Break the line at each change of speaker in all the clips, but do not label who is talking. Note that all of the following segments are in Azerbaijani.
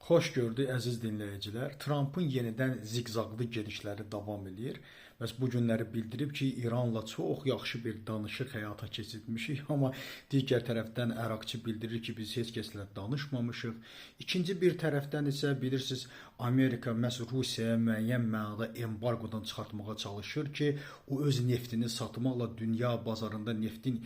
Xoş gördük əziz dinləyicilər. Trampın yenidən ziqzaqlı gedişləri davam edir. Bəs bu günləri bildirib ki, İranla çox yaxşı bir danışıq həyata keçirmişik, amma digər tərəfdən Əraqçı bildirir ki, biz heç kəslə danışmamışıq. İkinci bir tərəfdən isə bilirsiniz, Amerika məhz Rusiyaya müəyyən mənada embargodan çıxartmağa çalışır ki, o öz neftini satmaqla dünya bazarında neftin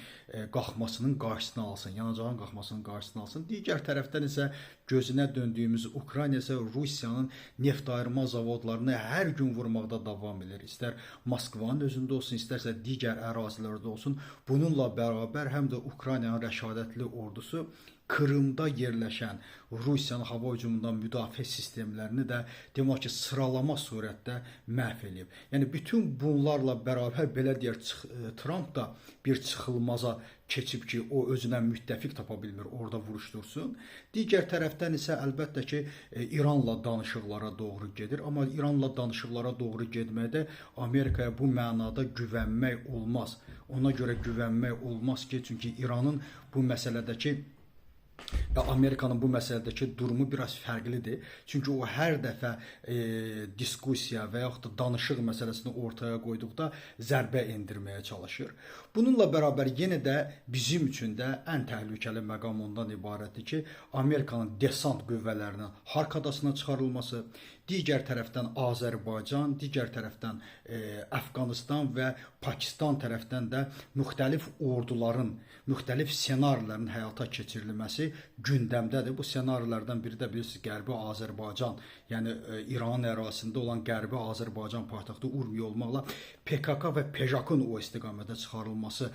qalxmasının qarşısını alsın, yanacağın qalxmasının qarşısını alsın. Digər tərəfdən isə gözünə döndüyümüz Ukrayna isə Rusiyanın neft ayırma zavodlarını hər gün vurmaqda davam edir. İstər Moskvanın özündə olsun, istərsə digər ərazilərdə olsun. Bununla bərabər həm də Ukraynanın rəşadətli ordusu Krımda yerləşən Rusiyanın hava hücumundan müdafiə sistemlərini də demək ki, sıralama surətdə məhv edib. Yəni bütün bunlarla bərabər belə deyək, Tramp da bir çıxılmaza keçib ki, o özünə müttəfiq tapa bilmir, orada vuruşdursun. Digər tərəfdən isə əlbəttə ki, İranla danışıqlara doğru gedir. Amma İranla danışıqlara doğru getməkdə Amerikaya bu mənada güvənmək olmaz. Ona görə güvənmək olmaz ki, çünki İranın bu məsələdəki və Amerikanın bu məsələdəki durumu biraz fərqlidir. Çünki o hər dəfə diskussiya və yaxud da danışıq məsələsini ortaya qoyduqda zərbə endirməyə çalışır. Bununla bərabər yenə də bizim üçün də ən təhlükəli məqam ondan ibarətdir ki, Amerikanın desant qüvvələrinin Hark adasına çıxarılması, digər tərəfdən Azərbaycan, digər tərəfdən Əfqanistan və Pakistan tərəfdən də müxtəlif orduların, müxtəlif ssenarilərin həyata keçirilməsi gündəmdədir. Bu ssenarilərdən biri də bilirsiniz Qərbi Azərbaycan, yəni İranın ərazisində olan Qərbi Azərbaycan paytaxtı Urmiya olmaqla PKK və PJAK-ın o istiqamətə çıxarılması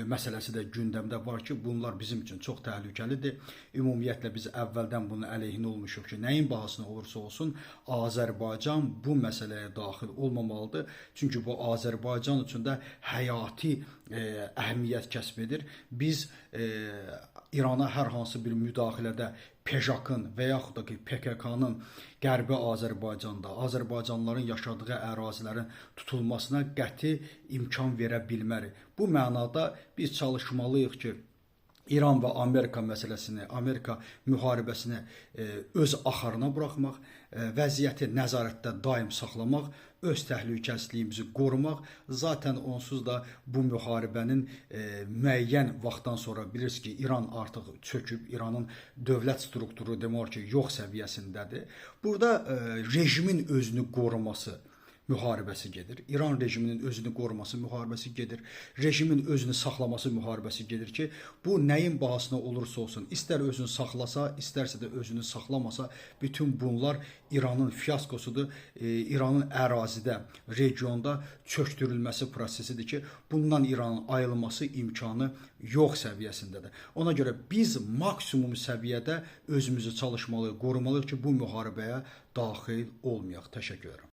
məsələsi də gündəmdə var ki, bunlar bizim üçün çox təhlükəlidir. Ümumiyyətlə biz əvvəldən bunun əleyhinə olmuşuq ki, nəyin bahasına olursa olsun Azərbaycan bu məsələyə daxil olmamalıdır. Çünki bu Azərbaycan üçün də həyati əhəmiyyət kəsb edir. Biz İrana hər hansı bir müdaxilədə PJAK-ın və yaxud da ki, PKK-nın Qərbi Azərbaycanda, Azərbaycanlıların yaşadığı ərazilərin tutulmasına qəti imkan verə bilmərik. Bu mənada biz çalışmalıyıq ki, İran və Amerika məsələsini, Amerika müharibəsini öz axarına buraxmaq, vəziyyəti nəzarətdə daim saxlamaq, öz təhlükəsizliyimizi qorumaq. Zaten onsuz da bu müharibənin müəyyən vaxtdan sonra bilirsiniz ki, İran artıq çöküb, İranın dövlət strukturu demək ki, yox səviyyəsindədir. Burada rejimin özünü qoruması müharibəsi gedir. İran rejiminin özünü qoruması müharibəsi gedir. Rejimin özünü saxlaması müharibəsi gedir ki, bu nəyin bahasına olursa olsun, istər özünü saxlasa, istərsə də özünü saxlamasa, bütün bunlar İranın fiaskosudur. İranın ərazidə, regionda çöktürülməsi prosesidir ki, bundan İranın ayrılması imkanı yox səviyyəsindədir. Ona görə biz maksimum səviyyədə özümüzü çalışmalıyıq, qorumalıyıq ki, bu müharibəyə daxil olmayaq. Təşəkkür edirəm.